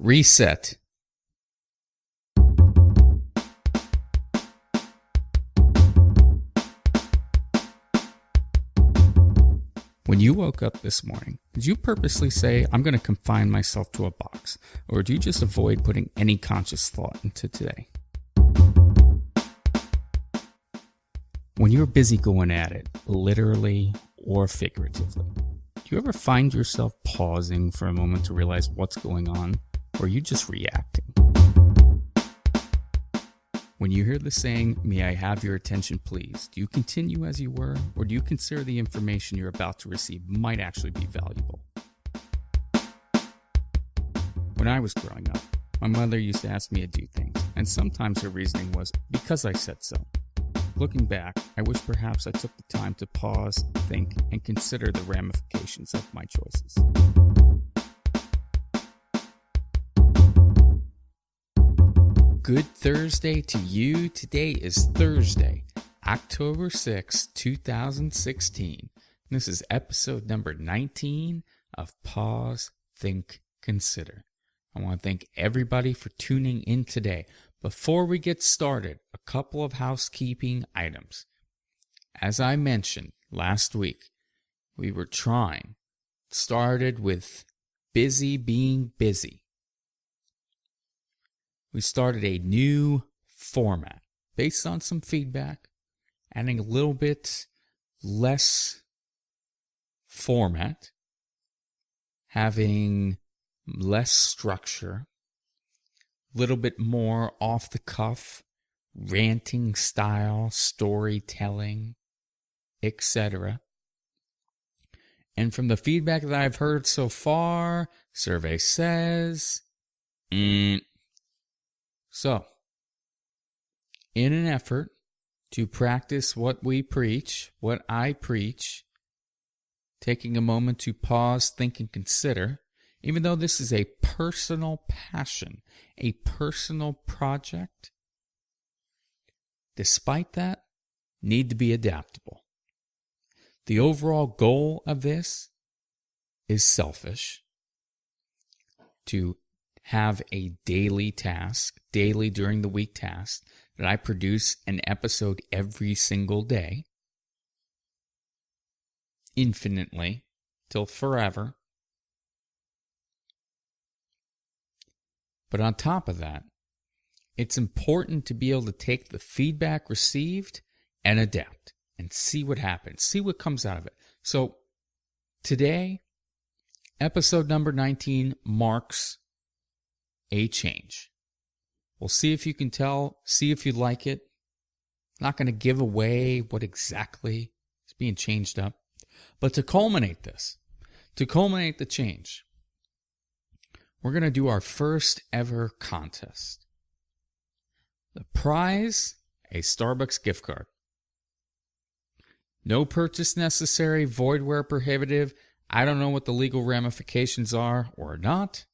Reset. When you woke up this morning, did you purposely say, I'm going to confine myself to a box? Or do you just avoid putting any conscious thought into today? When you're busy going at it, literally or figuratively, do you ever find yourself pausing for a moment to realize what's going on? Or are you just reacting? When you hear the saying, may I have your attention please, do you continue as you were, or do you consider the information you're about to receive might actually be valuable? When I was growing up, my mother used to ask me to do things, and sometimes her reasoning was, because I said so. Looking back, I wish perhaps I took the time to pause, think, and consider the ramifications of my choices. Good Thursday to you. Today is Thursday, October 6, 2016. This is episode number 19 of Pause, Think, Consider. I want to thank everybody for tuning in today. Before we get started, a couple of housekeeping items. As I mentioned last week, we were started with busy being busy. We started a new format based on some feedback, adding a little bit less format, having less structure, a little bit more off the cuff, ranting style, storytelling, etc. And from the feedback that I've heard so far, survey says, So, in an effort to practice what we preach, what I preach, taking a moment to pause, think, and consider, even though this is a personal passion, a personal project, despite that, need to be adaptable. The overall goal of this is selfish, to have a daily during the week task, that I produce an episode every single day, infinitely, till forever. But on top of that, it's important to be able to take the feedback received and adapt and see what happens, see what comes out of it. So today, episode number 19 marks a change. We'll see if you can tell, see if you like it. Not going to give away what exactly is being changed up. But to culminate the change, we're going to do our first ever contest. The prize, a Starbucks gift card. No purchase necessary, void where prohibitive. I don't know what the legal ramifications are or not.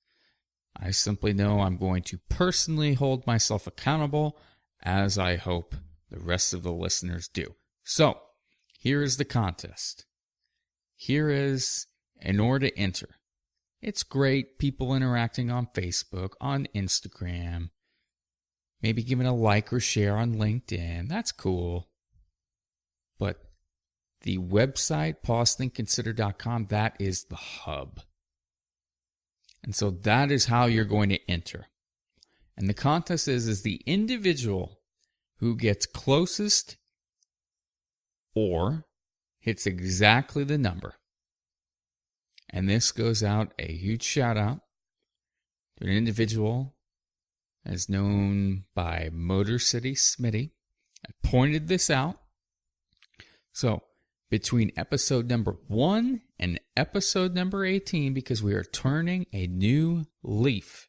I simply know I'm going to personally hold myself accountable, as I hope the rest of the listeners do. So, here is the contest. Here is, in order to enter. It's great, people interacting on Facebook, on Instagram, maybe giving a like or share on LinkedIn. That's cool. But the website, pausethinkconsider.com, that is the hub. And so that is how you're going to enter. And the contest is the individual who gets closest or hits exactly the number. And this goes out a huge shout out to an individual as known by Motor City Smitty. I pointed this out. So between episode number 1 and episode number 18, because we are turning a new leaf,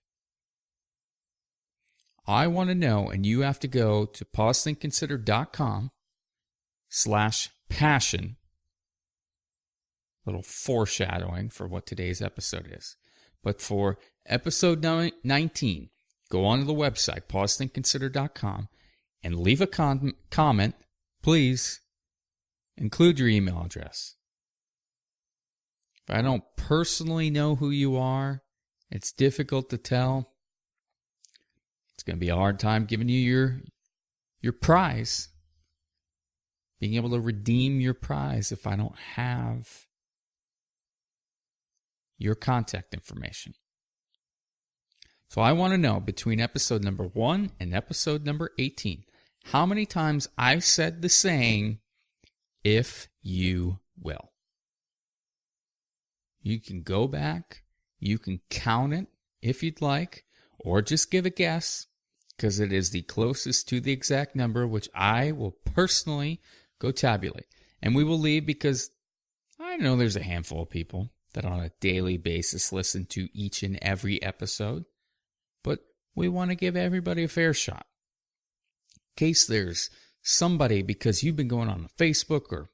I want to know, and you have to go to pausethinkconsider.com/passion. Little foreshadowing for what today's episode is. But for episode 19, go on to the website, pausethinkconsider.com, and leave a comment. Please include your email address. If I don't personally know who you are, It's difficult to tell. It's going to be a hard time giving you your prize. Being able to redeem your prize if I don't have your contact information. So I want to know between episode number 1 and episode number 18, how many times I said the saying, if you will. You can go back, you can count it if you'd like, or just give a guess, because it is the closest to the exact number, which I will personally go tabulate. And we will leave because I know there's a handful of people that on a daily basis listen to each and every episode, but we want to give everybody a fair shot. In case there's somebody, because you've been going on Facebook or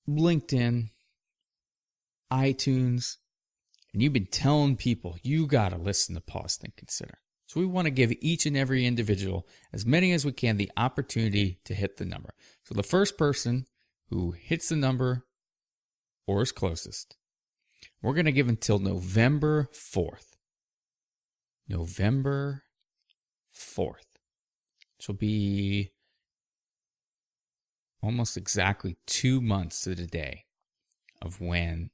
LinkedIn, iTunes, and you've been telling people you got to listen to Pause, Think, Consider. So we want to give each and every individual, as many as we can, the opportunity to hit the number. So the first person who hits the number or is closest, we're going to give until November 4th. November 4th. Which will be almost exactly 2 months to the day of when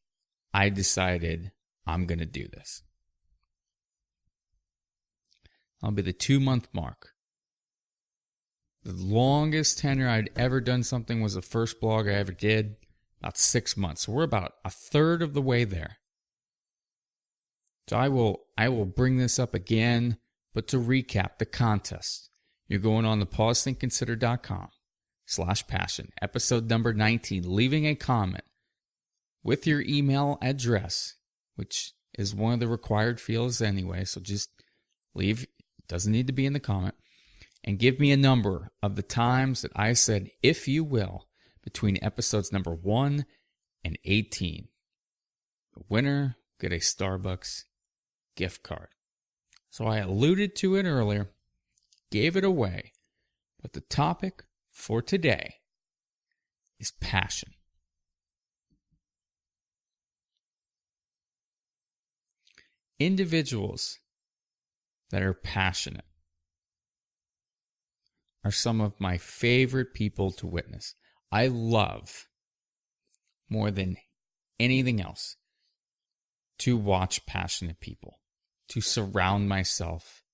I decided I'm going to do this. I'll be the 2-month mark. The longest tenure I'd ever done something was the first blog I ever did, about 6 months. So we're about a third of the way there. So I will bring this up again, but to recap the contest, you're going on the pausethinkconsider.com/passion, episode number 19, leaving a comment with your email address, which is one of the required fields anyway, so just leave. It doesn't need to be in the comment. And give me a number of the times that I said, if you will, between episodes number 1 and 18. The winner get a Starbucks gift card. So I alluded to it earlier, gave it away, but the topic for today is passion. Individuals that are passionate are some of my favorite people to witness. I love, more than anything else, to watch passionate people, to surround myself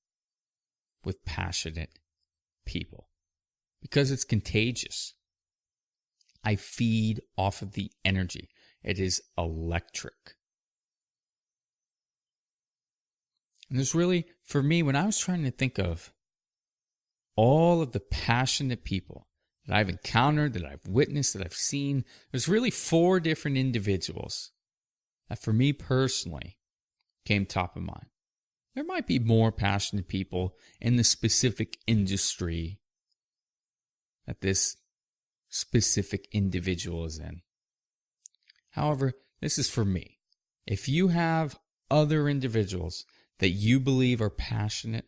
with passionate people, because it's contagious. I feed off of the energy. It is electric. And there's really, for me, when I was trying to think of all of the passionate people that I've encountered, that I've witnessed, that I've seen, there's really 4 different individuals that for me personally came top of mind. There might be more passionate people in the specific industry that this specific individual is in. However, this is for me. If you have other individuals that you believe are passionate,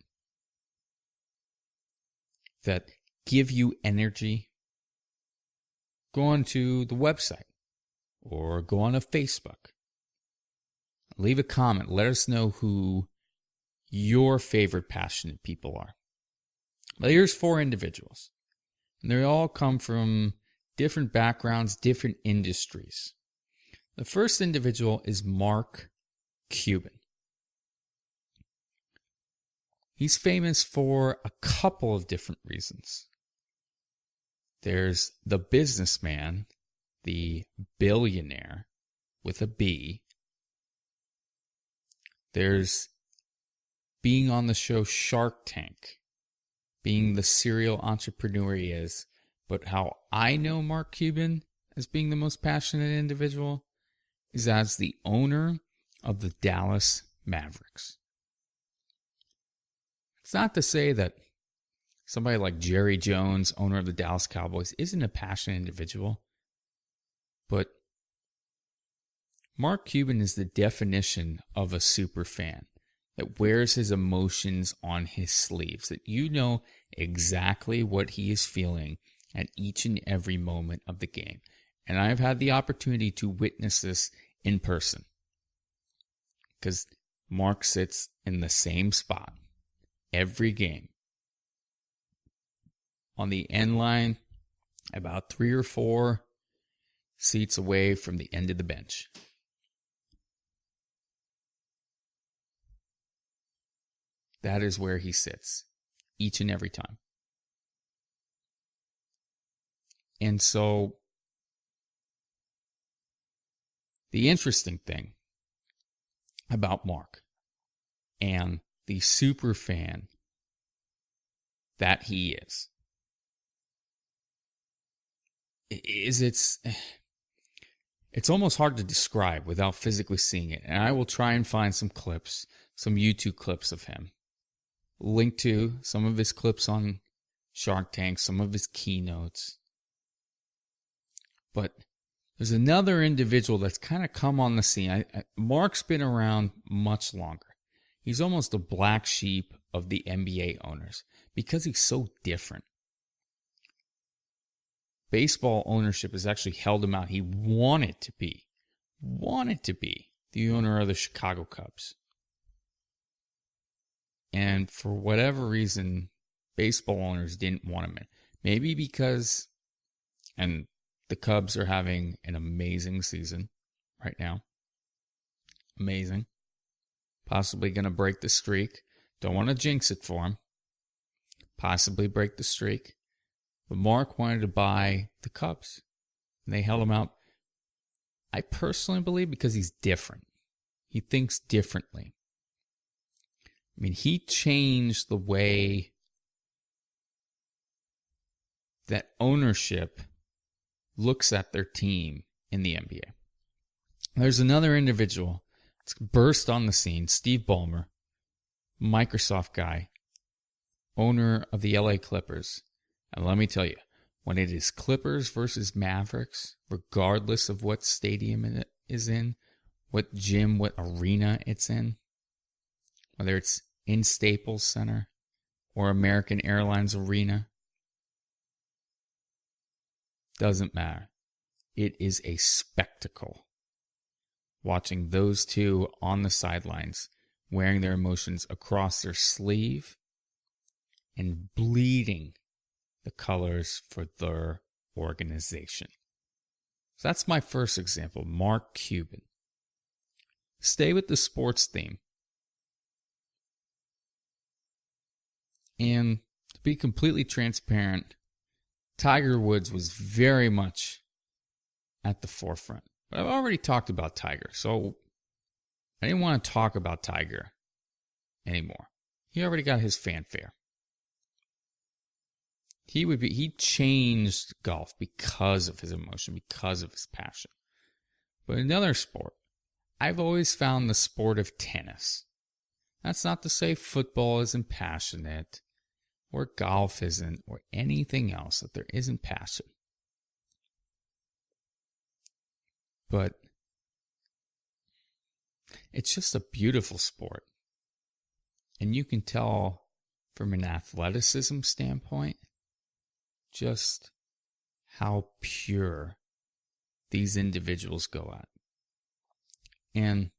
that give you energy, go on to the website or go on to Facebook. Leave a comment. Let us know who your favorite passionate people are. But here's 4 individuals. And they all come from different backgrounds, different industries. The first individual is Mark Cuban. He's famous for a couple of different reasons. There's the businessman, the billionaire with a B. There's being on the show Shark Tank, being the serial entrepreneur he is. But how I know Mark Cuban as being the most passionate individual is as the owner of the Dallas Mavericks. It's not to say that somebody like Jerry Jones, owner of the Dallas Cowboys, isn't a passionate individual, but Mark Cuban is the definition of a super fan that wears his emotions on his sleeves, that you know exactly what he is feeling at each and every moment of the game. And I've had the opportunity to witness this in person. because Mark sits in the same spot every game. On the end line, about 3 or 4 seats away from the end of the bench. That is where he sits each and every time. And so the interesting thing about Mark and the super fan that he is it's almost hard to describe without physically seeing it. And I will try and find some clips, some YouTube clips of him. Link to some of his clips on Shark Tank, some of his keynotes. But there's another individual that's kind of come on the scene. Mark's been around much longer. He's almost a black sheep of the NBA owners because he's so different. Baseball ownership has actually held him out. He wanted to be the owner of the Chicago Cubs. And for whatever reason, baseball owners didn't want him in. Maybe because, and the Cubs are having an amazing season right now. Amazing. Possibly going to break the streak. Don't want to jinx it for him. Possibly break the streak. But Mark wanted to buy the Cubs. And they held him out, I personally believe, because he's different. He thinks differently. I mean, he changed the way that ownership looks at their team in the NBA. There's another individual that's burst on the scene, Steve Ballmer, Microsoft guy, owner of the LA Clippers. And let me tell you, when it is Clippers versus Mavericks, regardless of what stadium it is in, what gym, what arena it's in, whether it's in Staples Center or American Airlines Arena, doesn't matter. It is a spectacle watching those two on the sidelines wearing their emotions across their sleeve and bleeding the colors for their organization. So that's my first example, Mark Cuban. Stay with the sports theme. And to be completely transparent, Tiger Woods was very much at the forefront. But I've already talked about Tiger, so I didn't want to talk about Tiger anymore. He already got his fanfare. He changed golf because of his emotion, because of his passion. But another sport, I've always found the sport of tennis. That's not to say football isn't passionate, or golf isn't, or anything else, that there isn't passion. But it's just a beautiful sport. And you can tell from an athleticism standpoint just how pure these individuals go at. And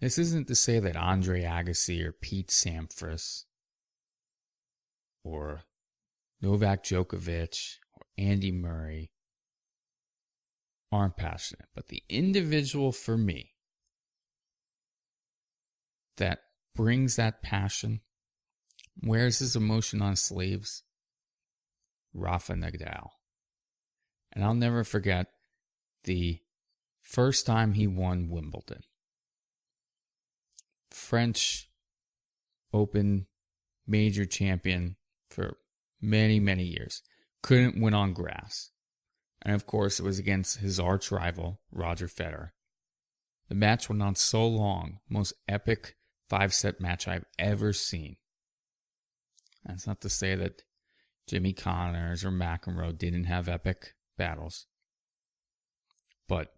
this isn't to say that Andre Agassi or Pete Sampras or Novak Djokovic or Andy Murray aren't passionate. But the individual for me that brings that passion, wears his emotion on his sleeves, Rafa Nadal. And I'll never forget the first time he won Wimbledon. French Open major champion for many, many years. Couldn't win on grass. And of course, it was against his arch rival, Roger Federer. The match went on so long, most epic 5-set match I've ever seen. That's not to say that Jimmy Connors or McEnroe didn't have epic battles. But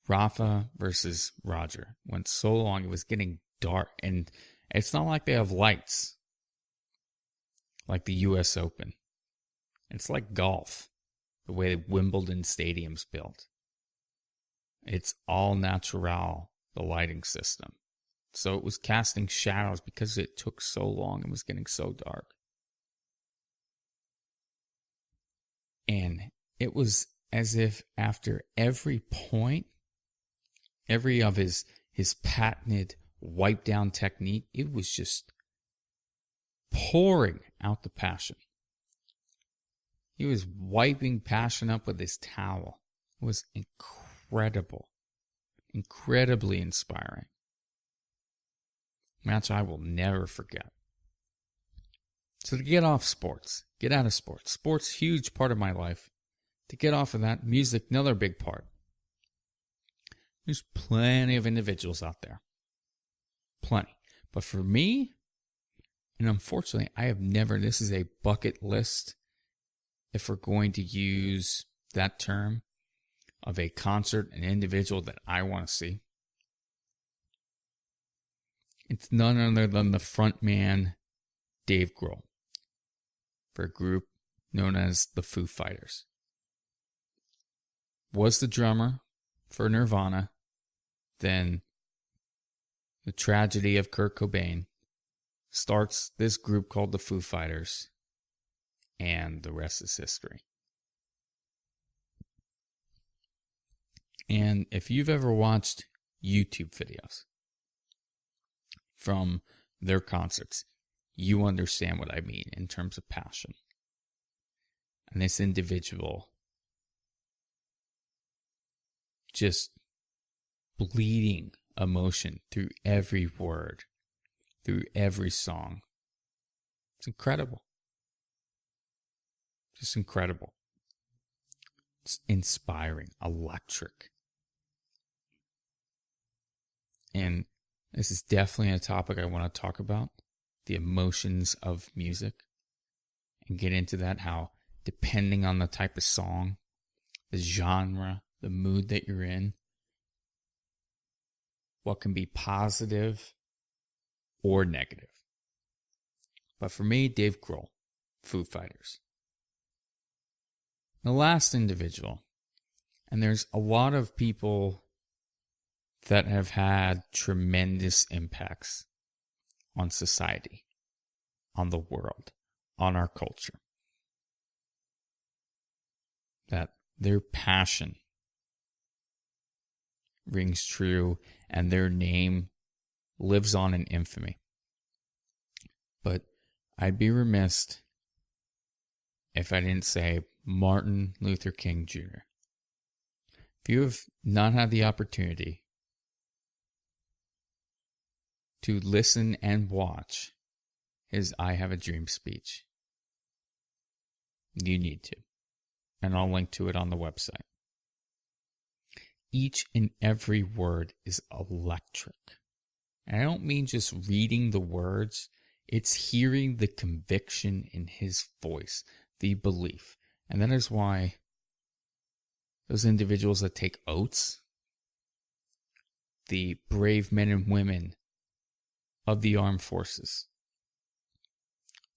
Rafa versus Roger went so long, it was getting dark. And it's not like they have lights like the U.S. Open. It's like golf, the way Wimbledon Stadium's built. It's all natural the lighting system. So it was casting shadows because it took so long and was getting so dark. And it was as if after every point, every of his patented wipe down technique, it was just pouring out the passion. He was wiping passion up with his towel. It was incredible. Incredibly inspiring. Match I will never forget. So to get off sports, get out of sports. Sports, huge part of my life. To get off of that, music, another big part. There's plenty of individuals out there. Plenty. But for me, and unfortunately, I have never, this is a bucket list, if we're going to use that term, of a concert, an individual that I want to see. It's none other than the frontman, Dave Grohl, for a group known as the Foo Fighters. Was the drummer for Nirvana, then the tragedy of Kurt Cobain starts this group called the Foo Fighters, and the rest is history. And if you've ever watched YouTube videos from their concerts, you understand what I mean in terms of passion. And this individual just bleeding emotion through every word, through every song. It's incredible. Just incredible. It's inspiring, electric. And this is definitely a topic I want to talk about, the emotions of music, and get into that, how depending on the type of song, the genre, the mood that you're in, what can be positive or negative. But for me, Dave Grohl, Foo Fighters. The last individual, and there's a lot of people that have had tremendous impacts on society, on the world, on our culture. That their passion rings true and their name lives on in infamy. But I'd be remiss if I didn't say Martin Luther King Jr. If you have not had the opportunity to listen and watch his I Have a Dream speech, you need to. And I'll link to it on the website. Each and every word is electric. And I don't mean just reading the words. It's hearing the conviction in his voice, the belief. And that is why those individuals that take oaths, the brave men and women of the armed forces,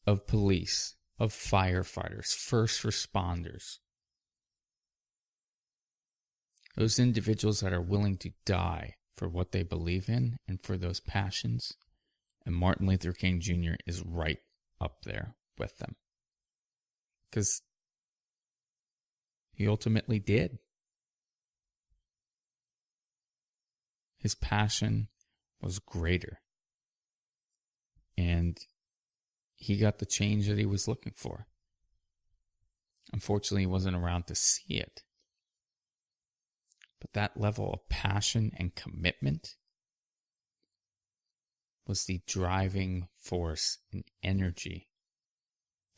of police, of firefighters, first responders, those individuals that are willing to die for what they believe in and for those passions, and Martin Luther King Jr. is right up there with them. Because he ultimately did. His passion was greater. And he got the change that he was looking for. Unfortunately, he wasn't around to see it. But that level of passion and commitment was the driving force and energy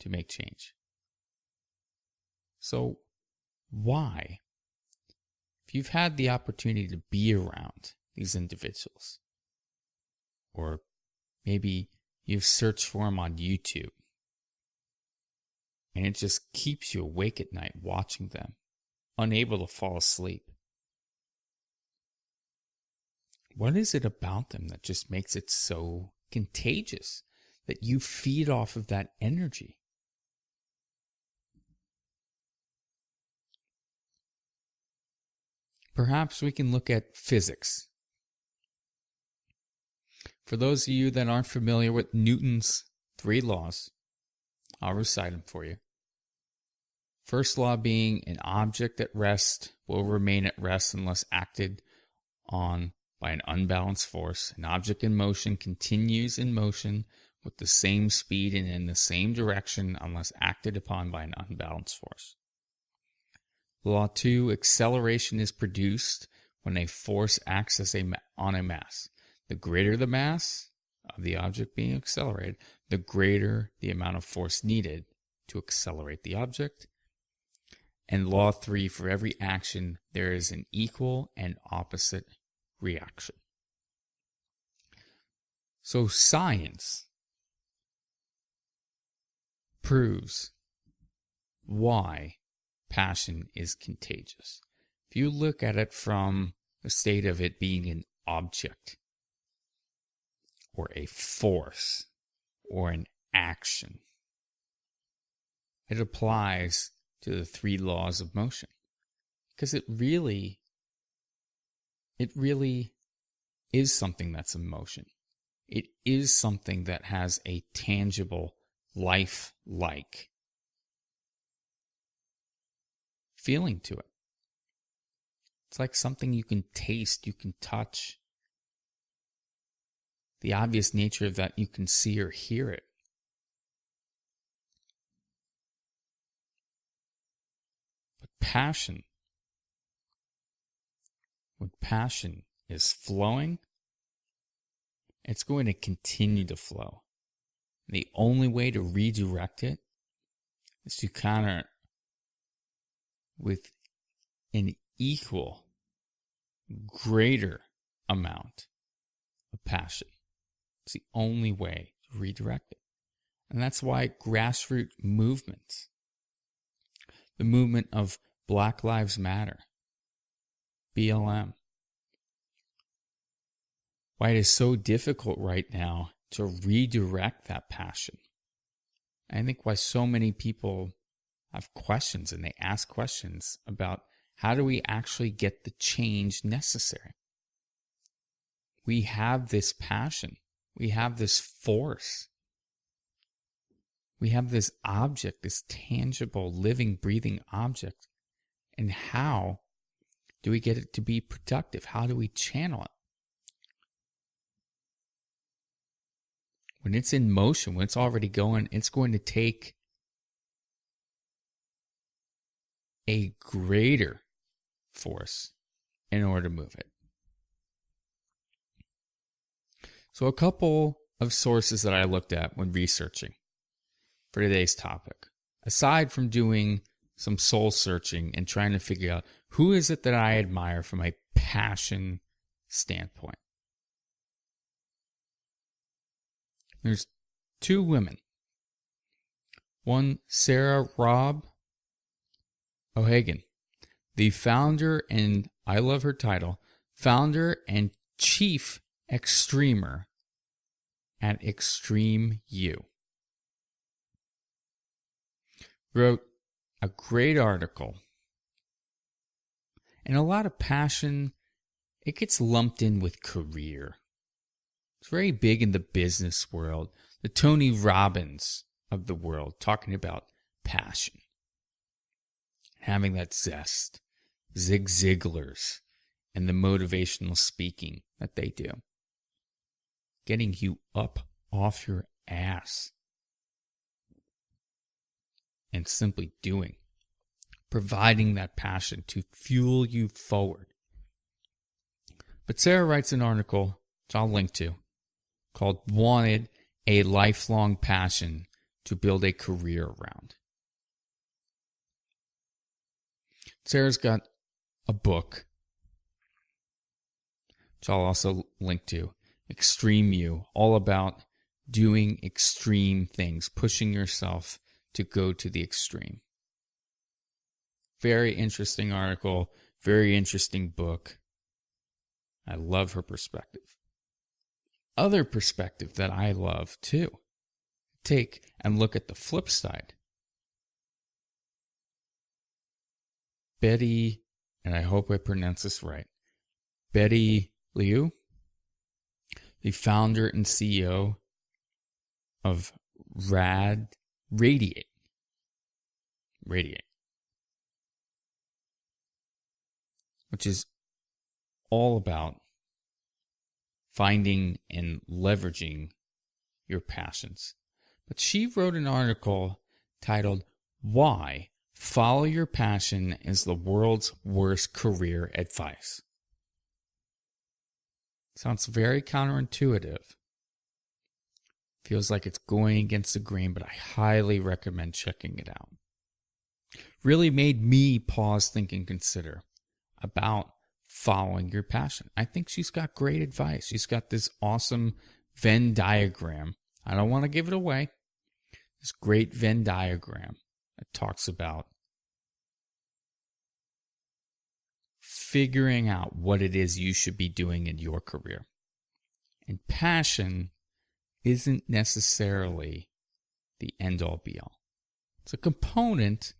to make change. So, why? If you've had the opportunity to be around these individuals, or maybe you've searched for them on YouTube, and it just keeps you awake at night watching them, unable to fall asleep. What is it about them that just makes it so contagious that you feed off of that energy? Perhaps we can look at physics. For those of you that aren't familiar with Newton's 3 laws, I'll recite them for you. First law being an object at rest will remain at rest unless acted on by an unbalanced force. An object in motion continues in motion with the same speed and in the same direction unless acted upon by an unbalanced force. Law 2, acceleration is produced when a force acts on a mass. The greater the mass of the object being accelerated, the greater the amount of force needed to accelerate the object. And law 3, for every action, there is an equal and opposite reaction. So science proves why passion is contagious. If you look at it from the state of it being an object, or a force, or an action, it applies to the 3 laws of motion. Because it really is something that's in motion. It is something that has a tangible, life-like feeling to it. It's like something you can taste, you can touch. The obvious nature of that, you can see or hear it. But passion, when passion is flowing, it's going to continue to flow. The only way to redirect it is to counter it with an equal, greater amount of passion. It's the only way to redirect it. And that's why grassroots movements, the movement of Black Lives Matter, BLM, why it is so difficult right now to redirect that passion. I think why so many people have questions, and they ask questions about how do we actually get the change necessary. We have this passion. We have this force. We have this object, this tangible, living, breathing object. And how do we get it to be productive? How do we channel it? When it's in motion, when it's already going, it's going to take a greater force in order to move it. So a couple of sources that I looked at when researching for today's topic, aside from doing some soul searching and trying to figure out who is it that I admire from a passion standpoint. There's 2 women. One, Sarah Robb O'Hagan, the founder, and I love her title, founder and chief extremer at Extreme U. Wrote a great article. And a lot of passion, it gets lumped in with career. It's very big in the business world. The Tony Robbins of the world talking about passion. Having that zest. Zig Ziglar's and the motivational speaking that they do. Getting you up off your ass. And simply doing. Providing that passion to fuel you forward. But Sarah writes an article, which I'll link to, called Wanted, a Lifelong Passion to Build a Career Around. Sarah's got a book, which I'll also link to, Extreme U, all about doing extreme things, pushing yourself to go to the extreme. Very interesting article, very interesting book. I love her perspective. Other perspective that I love too. Take and look at the flip side. Betty, and I hope I pronounce this right, Betty Liu, the founder and CEO of Radiate, which is all about finding and leveraging your passions. But she wrote an article titled, "Why Follow Your Passion is the World's Worst Career Advice." Sounds very counterintuitive. Feels like it's going against the grain, but I highly recommend checking it out. Really made me pause, think, and consider about following your passion. I think she's got great advice. She's got this awesome Venn diagram. I don't want to give it away. This great Venn diagram that talks about figuring out what it is you should be doing in your career. And passion isn't necessarily the end-all be-all. It's a component,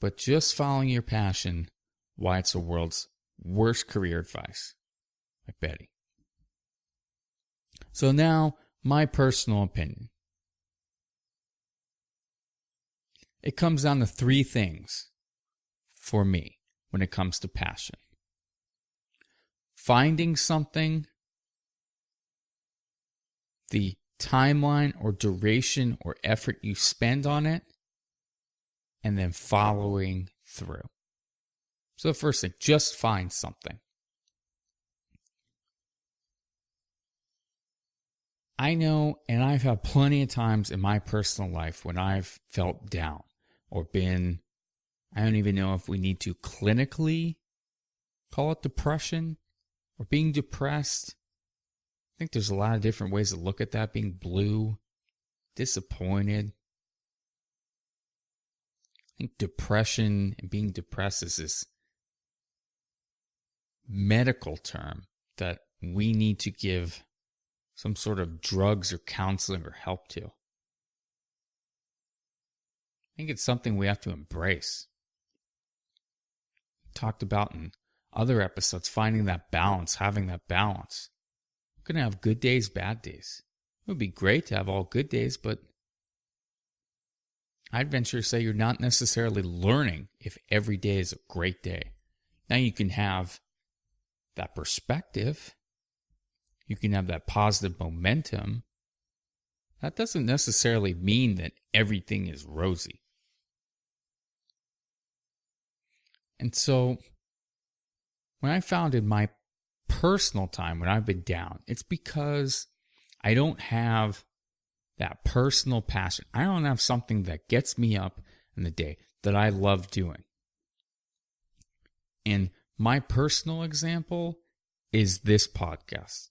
but just following your passion, why it's the world's worst career advice by Betty. So now, my personal opinion. It comes down to three things for me when it comes to passion. Finding something, the timeline or duration or effort you spend on it, and then following through. So the first thing, just find something. I know, and I've had plenty of times in my personal life when I've felt down or been, I don't even know if we need to clinically call it depression or being depressed. I think there's a lot of different ways to look at that, being blue, disappointed. I think depression and being depressed is this medical term that we need to give some sort of drugs or counseling or help to. I think it's something we have to embrace. Talked about in other episodes, finding that balance, having that balance. We're going to have good days, bad days. It would be great to have all good days, but I'd venture to say you're not necessarily learning if every day is a great day. Now you can have that perspective. You can have that positive momentum. That doesn't necessarily mean that everything is rosy. And so, when I found in my personal time, when I've been down, it's because I don't have that personal passion. I don't have something that gets me up in the day that I love doing. And my personal example is this podcast.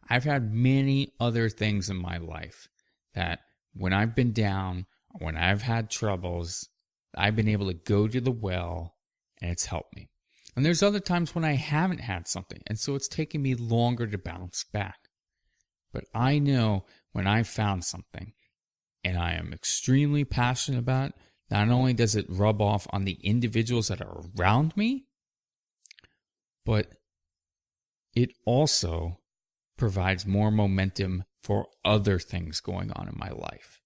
I've had many other things in my life that when I've been down, when I've had troubles, I've been able to go to the well and it's helped me. And there's other times when I haven't had something, and so it's taken me longer to bounce back. But I know when I found something and I am extremely passionate about it, not only does it rub off on the individuals that are around me, but it also provides more momentum for other things going on in my life.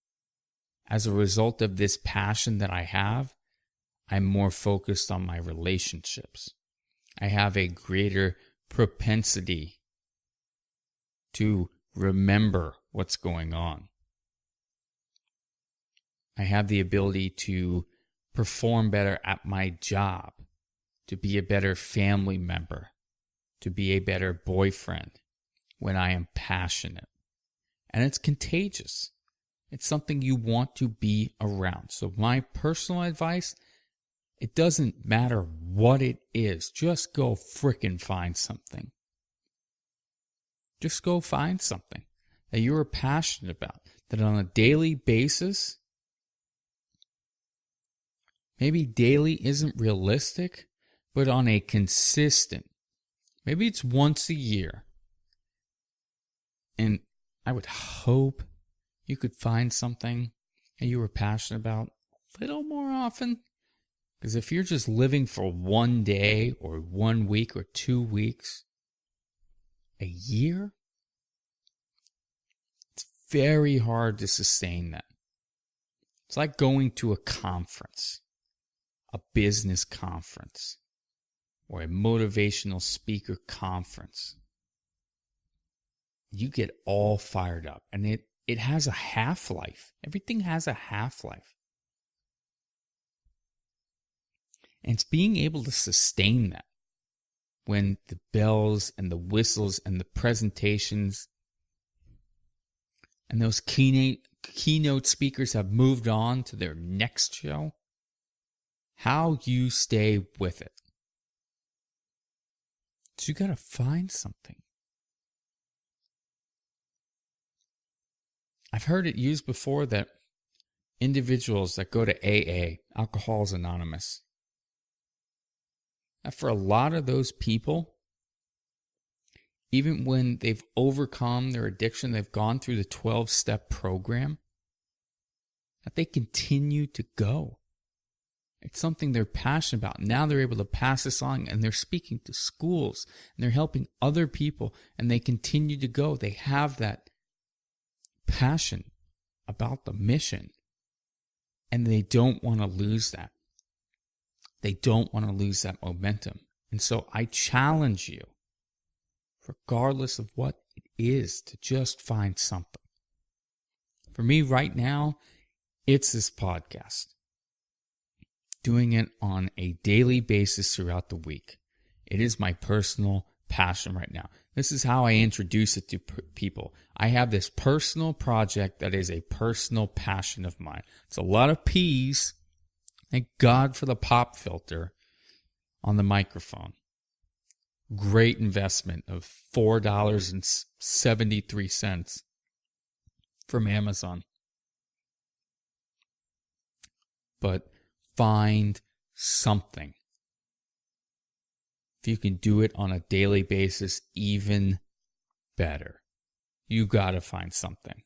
As a result of this passion that I have, I'm more focused on my relationships. I have a greater propensity to remember what's going on. I have the ability to perform better at my job, to be a better family member, to be a better boyfriend when I am passionate. And it's contagious. It's something you want to be around. So my personal advice, it doesn't matter what it is. Just go frickin' find something. Just go find something that you're passionate about, that on a daily basis, maybe daily isn't realistic, but on a consistent, maybe it's once a year. And I would hope you could find something that you were passionate about a little more often. Because if you're just living for one day or 1 week or 2 weeks, a year, it's very hard to sustain that. It's like going to a conference, a business conference, or a motivational speaker conference. You get all fired up, and it has a half-life. Everything has a half-life. And it's being able to sustain that when the bells and the whistles and the presentations and those keynote speakers have moved on to their next show. How you stay with it. So you got to find something. I've heard it used before that individuals that go to AA, Alcoholics Anonymous, that for a lot of those people, even when they've overcome their addiction, they've gone through the 12-step program, that they continue to go. It's something they're passionate about. Now they're able to pass this on, and they're speaking to schools, and they're helping other people, and they continue to go. They have that passion about the mission, and they don't want to lose that. They don't want to lose that momentum. And so I challenge you, regardless of what it is, to just find something. For me right now, it's this podcast. Doing it on a daily basis throughout the week. It is my personal passion right now. This is how I introduce it to people. I have this personal project that is a personal passion of mine. It's a lot of P's. Thank God for the pop filter on the microphone. Great investment of $4.73 from Amazon. But find something. If you can do it on a daily basis, even better. You gotta find something.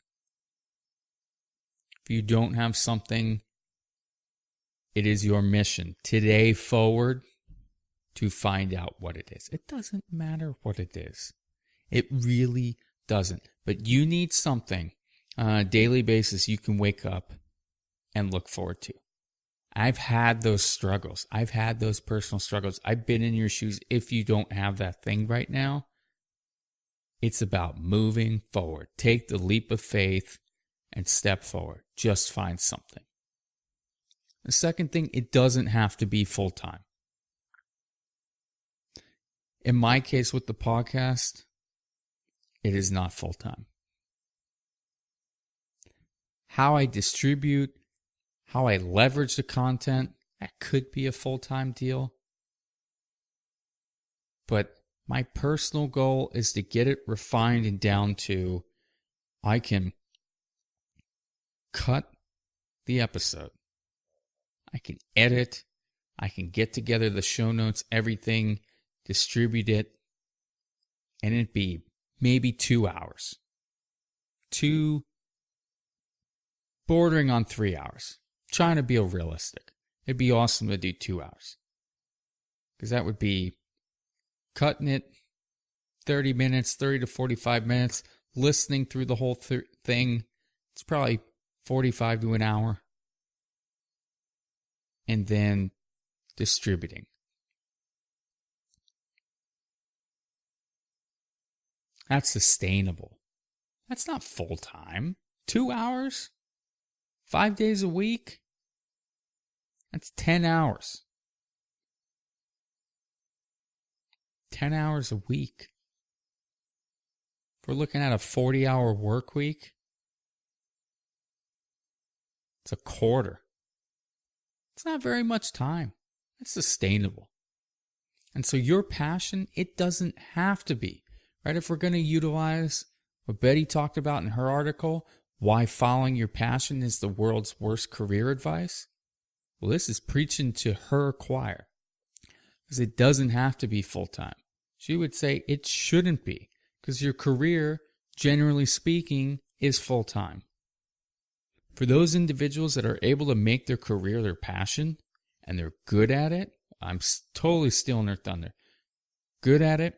If you don't have something, it is your mission today forward to find out what it is. It doesn't matter what it is. It really doesn't. But you need something on a daily basis you can wake up and look forward to. I've had those struggles. I've had those personal struggles. I've been in your shoes. If you don't have that thing right now, it's about moving forward. Take the leap of faith and step forward. Just find something. The second thing, it doesn't have to be full-time. In my case with the podcast, it is not full-time. How I distribute, how I leverage the content, that could be a full-time deal. But my personal goal is to get it refined and down to I can cut the episode. I can edit. I can get together the show notes, everything, distribute it, and it'd be maybe 2 hours. 2, bordering on 3 hours. Trying to be realistic. It'd be awesome to do 2 hours. Because that would be cutting it 30 minutes, 30 to 45 minutes, listening through the whole thing. It's probably 45 to an hour. And then distributing. That's sustainable. That's not full time. 2 hours? 5 days a week? That's 10 hours. 10 hours a week. If we're looking at a 40-hour work week, it's a quarter. It's not very much time. It's sustainable. And so your passion, it doesn't have to be, right? If we're going to utilize what Betty talked about in her article, why following your passion is the world's worst career advice. Well, this is preaching to her choir. Because it doesn't have to be full-time. She would say it shouldn't be. Because your career, generally speaking, is full-time. For those individuals that are able to make their career their passion, and they're good at it, I'm totally stealing their thunder. Good at it.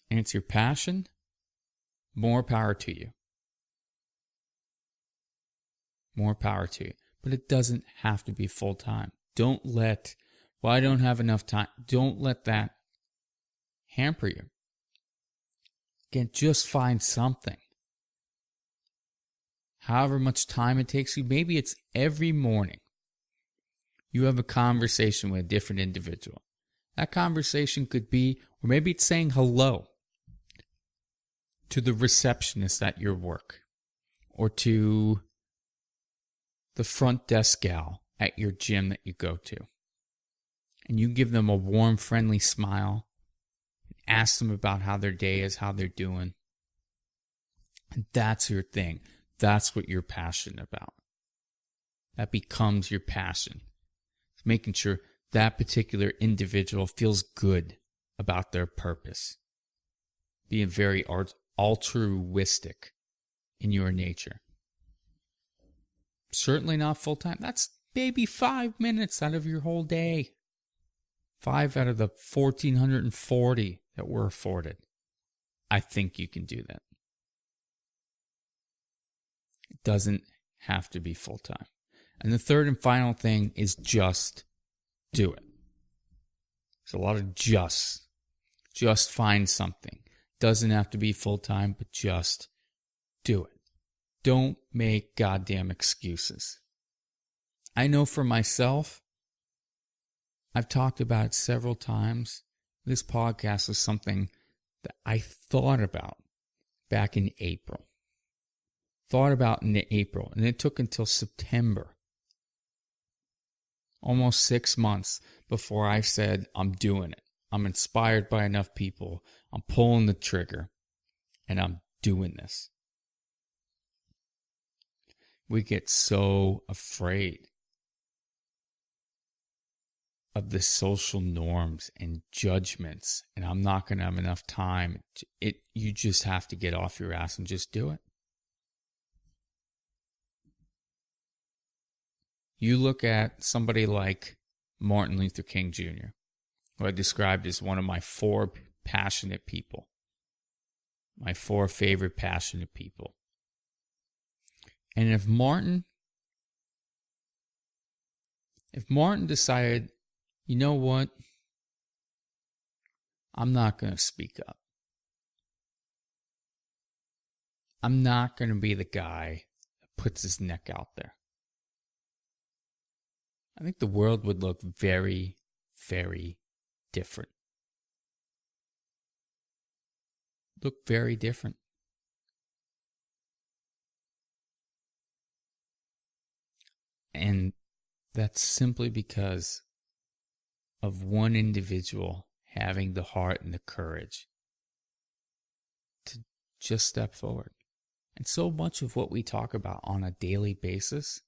and it's your passion, more power to you. More power to you. But it doesn't have to be full time. Don't let, well, I don't have enough time. Don't let that hamper you. Again, just find something. However much time it takes you, maybe it's every morning you have a conversation with a different individual. That conversation could be, or maybe it's saying hello to the receptionist at your work, or to the front desk gal at your gym that you go to. And you give them a warm, friendly smile, and ask them about how their day is, how they're doing. And that's your thing. That's what you're passionate about. That becomes your passion. It's making sure that particular individual feels good about their purpose. Being very altruistic in your nature. Certainly not full time. That's maybe 5 minutes out of your whole day. 5 out of the 1,440 that we're afforded. I think you can do that. It doesn't have to be full time. And the third and final thing is just do it. There's a lot of just. Just find something. Doesn't have to be full time, but just do it. Don't make goddamn excuses. I know for myself, I've talked about it several times. This podcast is something that I thought about back in April. And it took until September. Almost 6 months before I said, I'm doing it. I'm inspired by enough people. I'm pulling the trigger. And I'm doing this. We get so afraid of the social norms and judgments. And I'm not going to have enough time. You just have to get off your ass and just do it. You look at somebody like Martin Luther King Jr., who I described as one of my 4 passionate people. My 4 favorite passionate people. And if Martin decided, you know what? I'm not going to speak up. I'm not going to be the guy that puts his neck out there. I think the world would look very, very different. Look very different. And that's simply because of one individual having the heart and the courage to just step forward. And so much of what we talk about on a daily basis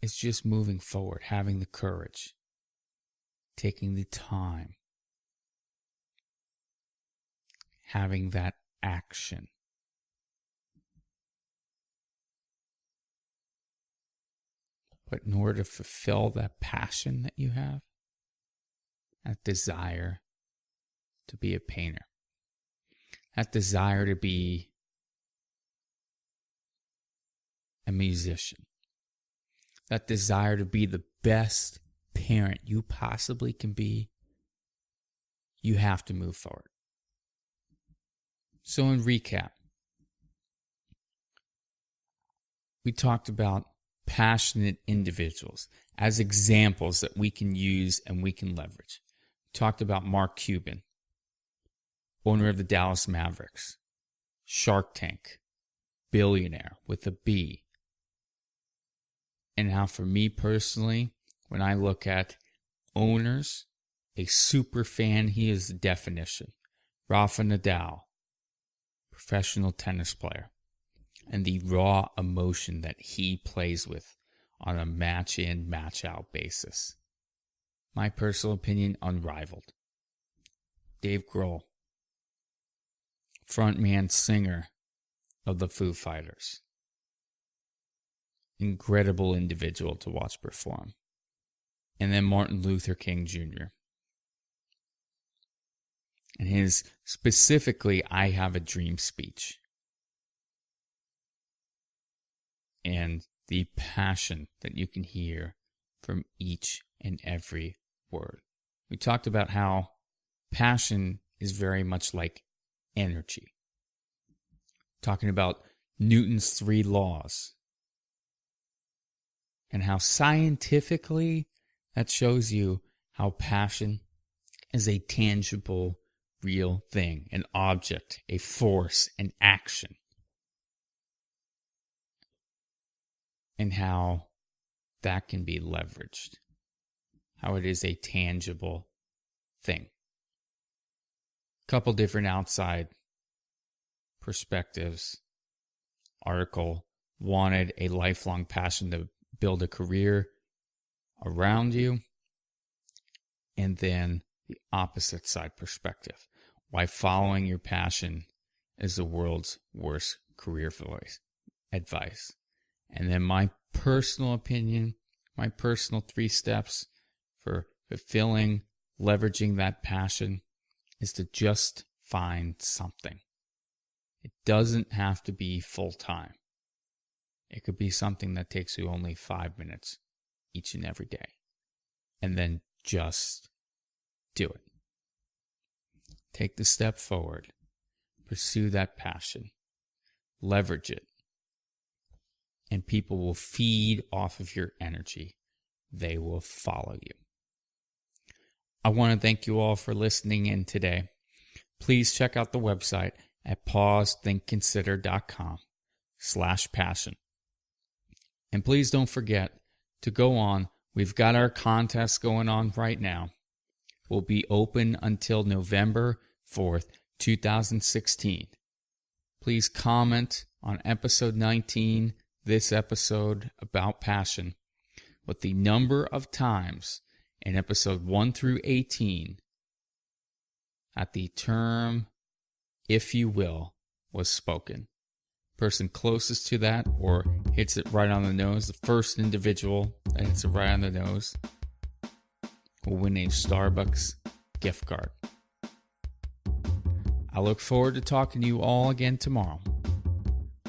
is just moving forward, having the courage, taking the time, having that action. But in order to fulfill that passion that you have, that desire to be a painter, that desire to be a musician, that desire to be the best parent you possibly can be, you have to move forward. So in recap, we talked about passionate individuals as examples that we can use and we can leverage. We talked about Mark Cuban, owner of the Dallas Mavericks, Shark Tank, billionaire with a B. And how for me personally, when I look at owners, a super fan, he is the definition. Rafa Nadal, professional tennis player, and the raw emotion that he plays with on a match in, match out basis. My personal opinion, unrivaled. Dave Grohl, frontman singer of the Foo Fighters. Incredible individual to watch perform. And then Martin Luther King Jr., and his specifically I Have a Dream speech. And the passion that you can hear from each and every word. We talked about how passion is very much like energy. Talking about Newton's 3 laws and how scientifically that shows you how passion is a tangible, real thing, an object, a force, an action. And how that can be leveraged. How it is a tangible thing. Couple different outside perspectives. Article wanted a lifelong passion to build a career around you. And then the opposite side perspective. Why following your passion is the world's worst career advice. And then my personal opinion, my personal 3 steps for fulfilling, leveraging that passion is to just find something. It doesn't have to be full time. It could be something that takes you only 5 minutes each and every day. And then just do it. Take the step forward. Pursue that passion. Leverage it. And people will feed off of your energy. They will follow you. I want to thank you all for listening in today. Please check out the website at pausethinkconsider.com/passion. And please don't forget to go on. We've got our contest going on right now. We'll be open until November 4th, 2016. Please comment on episode 19, this episode about passion, with the number of times in episode 1 through 18 that the term, if you will, was spoken. Person closest to that or hits it right on the nose, the first individual that hits it right on the nose, will win a Starbucks gift card. I look forward to talking to you all again tomorrow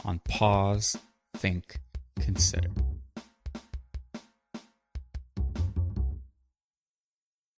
on Pause, Think, Consider.